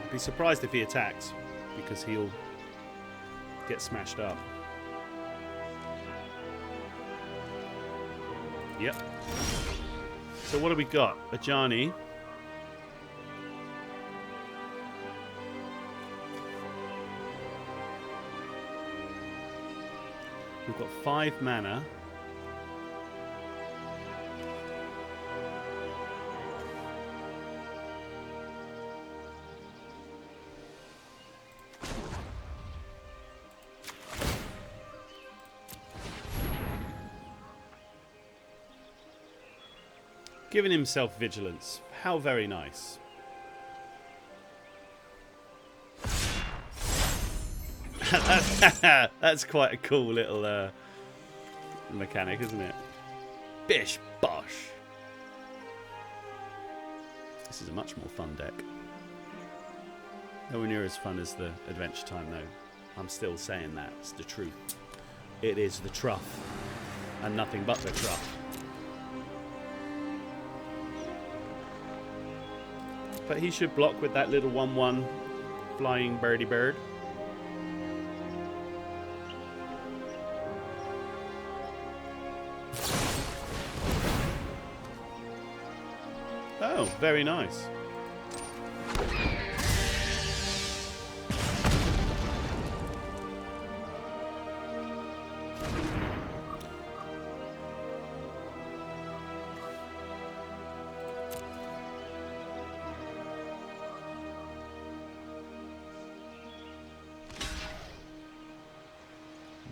I'd be surprised if he attacks, because he'll get smashed up. Yep. So what have we got? Ajani. We've got 5 mana. Giving himself vigilance. How very nice. That's quite a cool little mechanic, isn't it? Bish bosh. This is a much more fun deck. Nowhere near as fun as the Adventure Time, though. I'm still saying that. It's the truth. It is the truth. And nothing but the truth. But he should block with that little 1/1 flying birdie bird. Oh, very nice.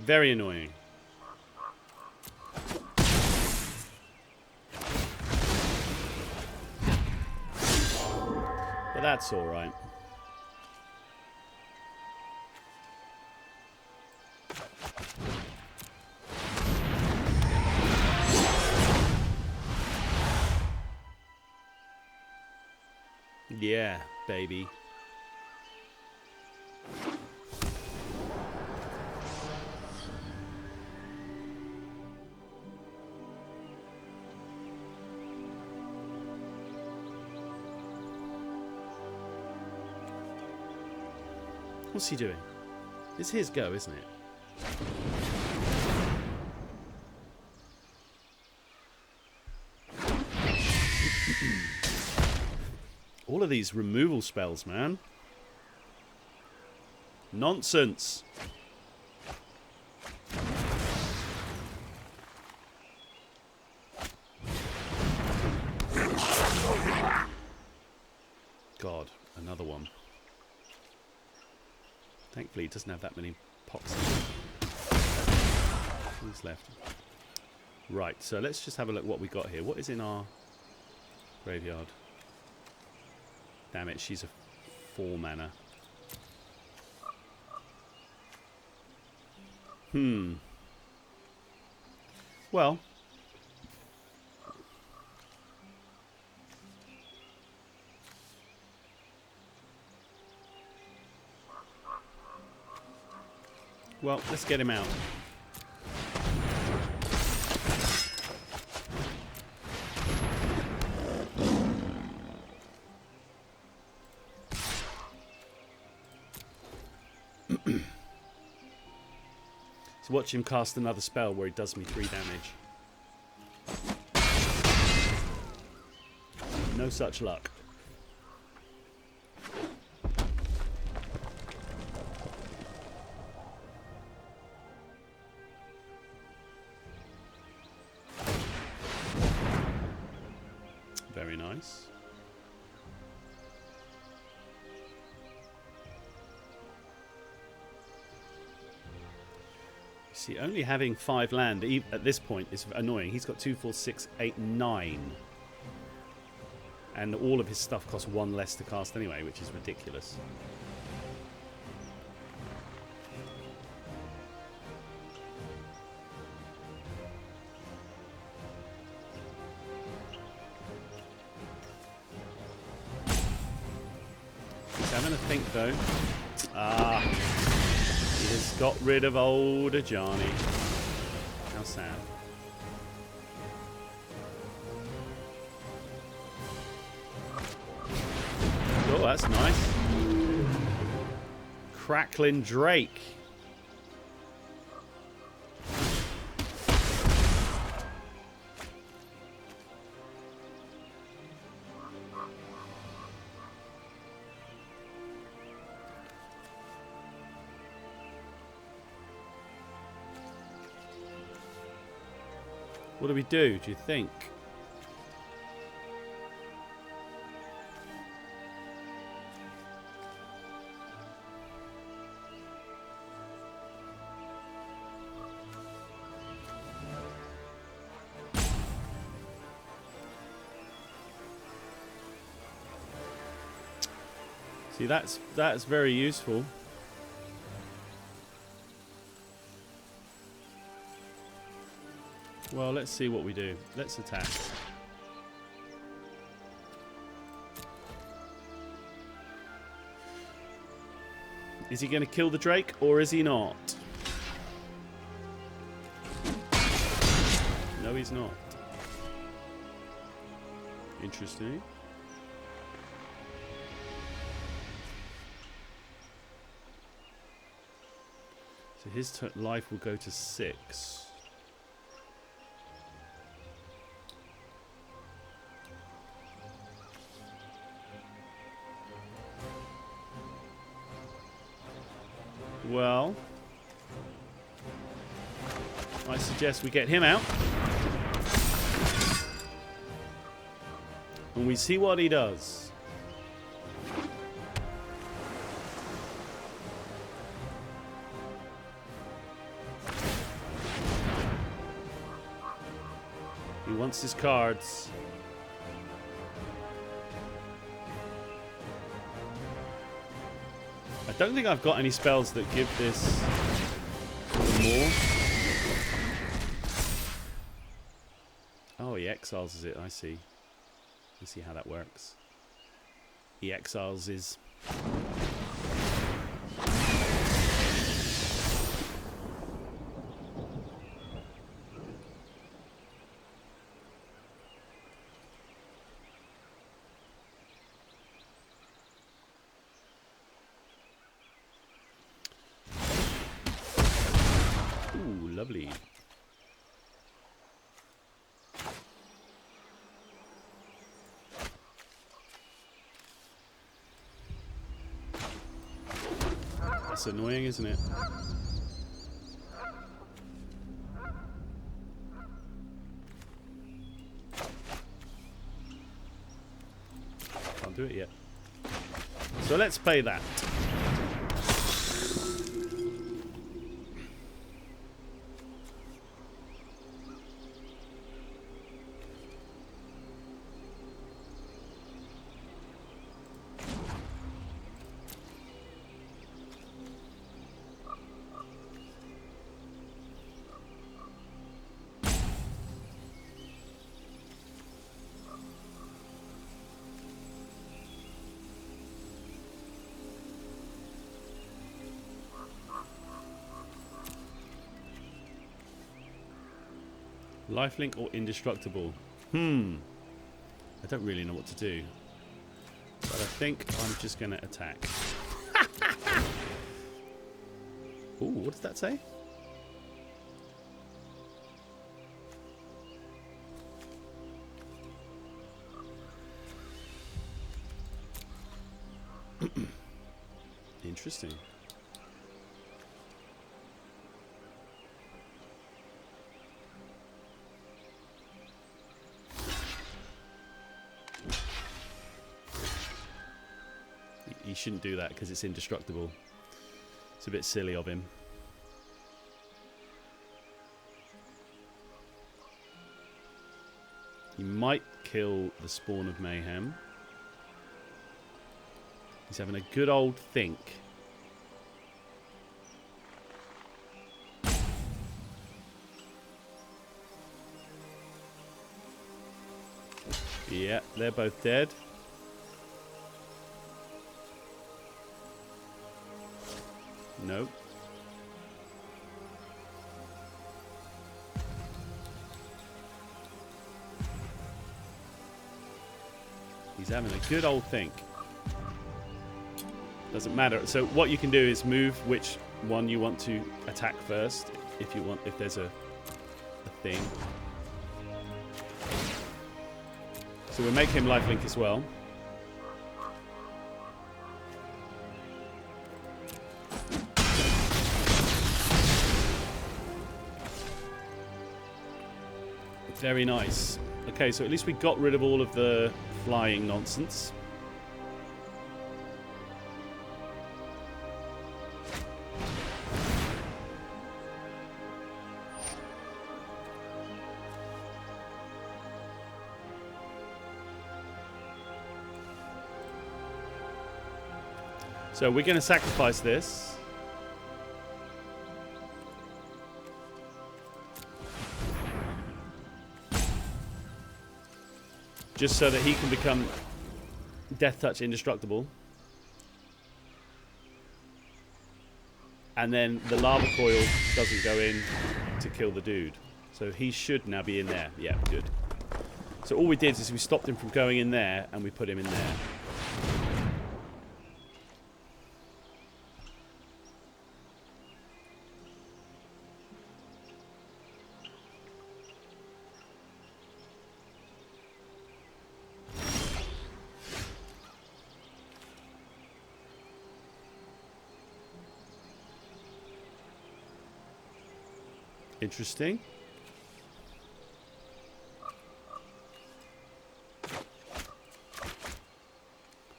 Very annoying. But that's all right. Yeah, baby. What's he doing? It's his go, isn't it? All of these removal spells, man. Nonsense. God, another one. Thankfully, it doesn't have that many pox. Who's left? Right, so let's just have a look what we got here. What is in our graveyard? Damn it, she's a 4 mana. Well. Well, let's get him out. So watch him cast another spell where he does me 3 damage. No such luck. Very nice. See, only having 5 land at this point is annoying. He's got 2, 4, 6, 8, 9. And all of his stuff costs 1 less to cast anyway, which is ridiculous. He's having a think, though. Ah. He has got rid of older Johnny. How sad. Oh, that's nice. Crackling Drake. What do we do you think? See, that's very useful. Well, let's see what we do. Let's attack. Is he going to kill the Drake, or is he not? No, he's not. Interesting. So his life will go to 6. Well, I suggest we get him out. And we see what he does. He wants his cards. I don't think I've got any spells that give this more. Oh, he exiles it. I see. I see how that works. He exiles his... Ooh, lovely. That's annoying, isn't it? Can't do it yet. So let's play that. Lifelink or indestructible? I don't really know what to do. But I think I'm just going to attack. Ooh, what does that say? Interesting. He shouldn't do that because it's indestructible. It's a bit silly of him. He might kill the Spawn of Mayhem. He's having a good old think. Yeah, they're both dead. Nope. He's having a good old think. Doesn't matter. So what you can do is move which one you want to attack first, if you want, if there's a thing. So we'll make him lifelink as well. Very nice. Okay, so at least we got rid of all of the flying nonsense. So we're going to sacrifice this. Just so that he can become Death Touch indestructible. And then the lava coil doesn't go in to kill the dude. So he should now be in there. Yeah, good. So all we did is we stopped him from going in there and we put him in there. Interesting.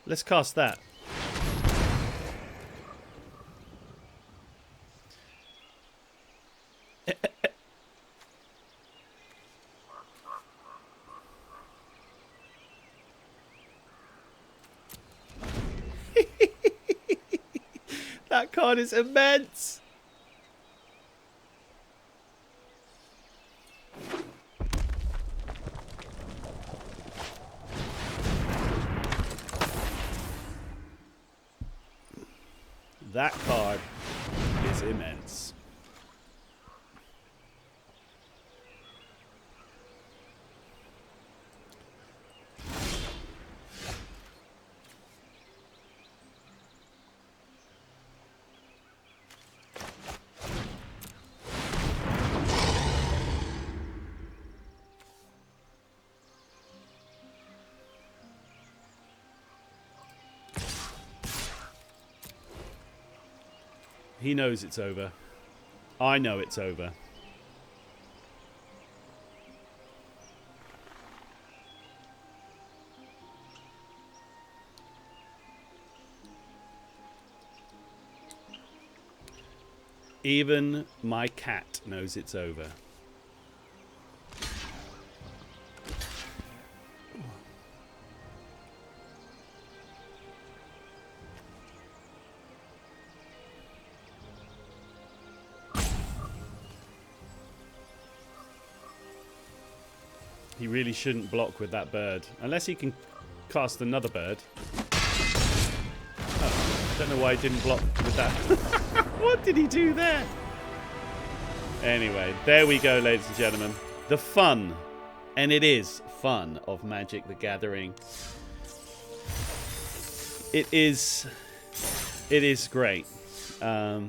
Let's cast that. That card is immense. That card is immense. He knows it's over. I know it's over. Even my cat knows it's over. He really shouldn't block with that bird. Unless he can cast another bird. Oh, I don't know why he didn't block with that. What did he do there? Anyway, there we go, ladies and gentlemen. The fun, and it is fun, of Magic the Gathering. It is great. I'll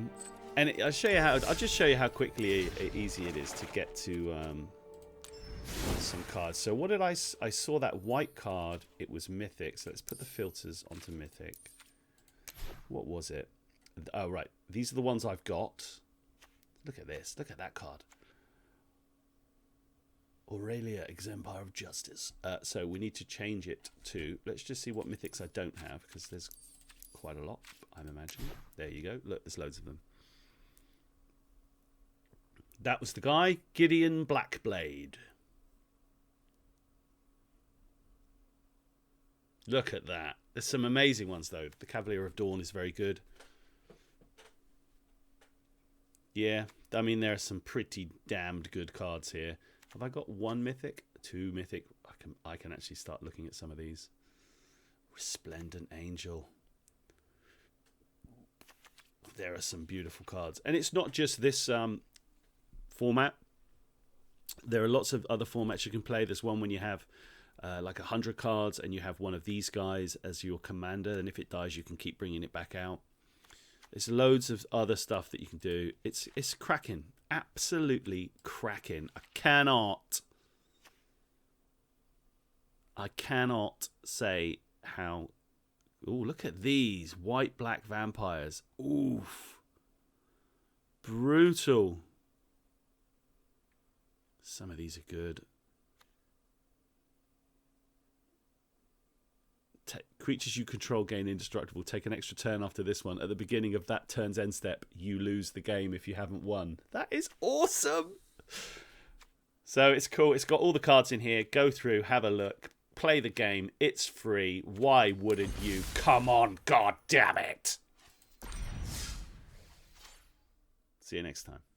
just show you how quickly easy it is to get to some cards. So what did I saw that white card, it was mythic. So let's put the filters onto mythic. What was it? Oh, right. These are the ones I've got. Look at this. Look at that card. Aurelia, Exemplar of Justice. So we need to change it to... Let's just see what mythics I don't have, because there's quite a lot, I'm imagining. There you go. Look, there's loads of them. That was the guy. Gideon Blackblade. Look at that. There's some amazing ones, though. The Cavalier of Dawn is very good. Yeah, I mean, there are some pretty damned good cards here. Have I got one mythic? Two mythic? I can actually start looking at some of these. Resplendent Angel. There are some beautiful cards. And it's not just this format. There are lots of other formats you can play. There's one when you have like 100 cards and you have one of these guys as your commander. And if it dies, you can keep bringing it back out. There's loads of other stuff that you can do. It's cracking. Absolutely cracking. I cannot say how... Ooh, look at these. White-black vampires. Oof. Brutal. Some of these are good. Creatures you control gain indestructible. Take an extra turn after this one. At the beginning of that turn's end step, you lose the game if you haven't won. That is awesome. So it's cool. It's got all the cards in here. Go through, have a look, play the game. It's free. Why wouldn't you? Come on, god damn it. See you next time.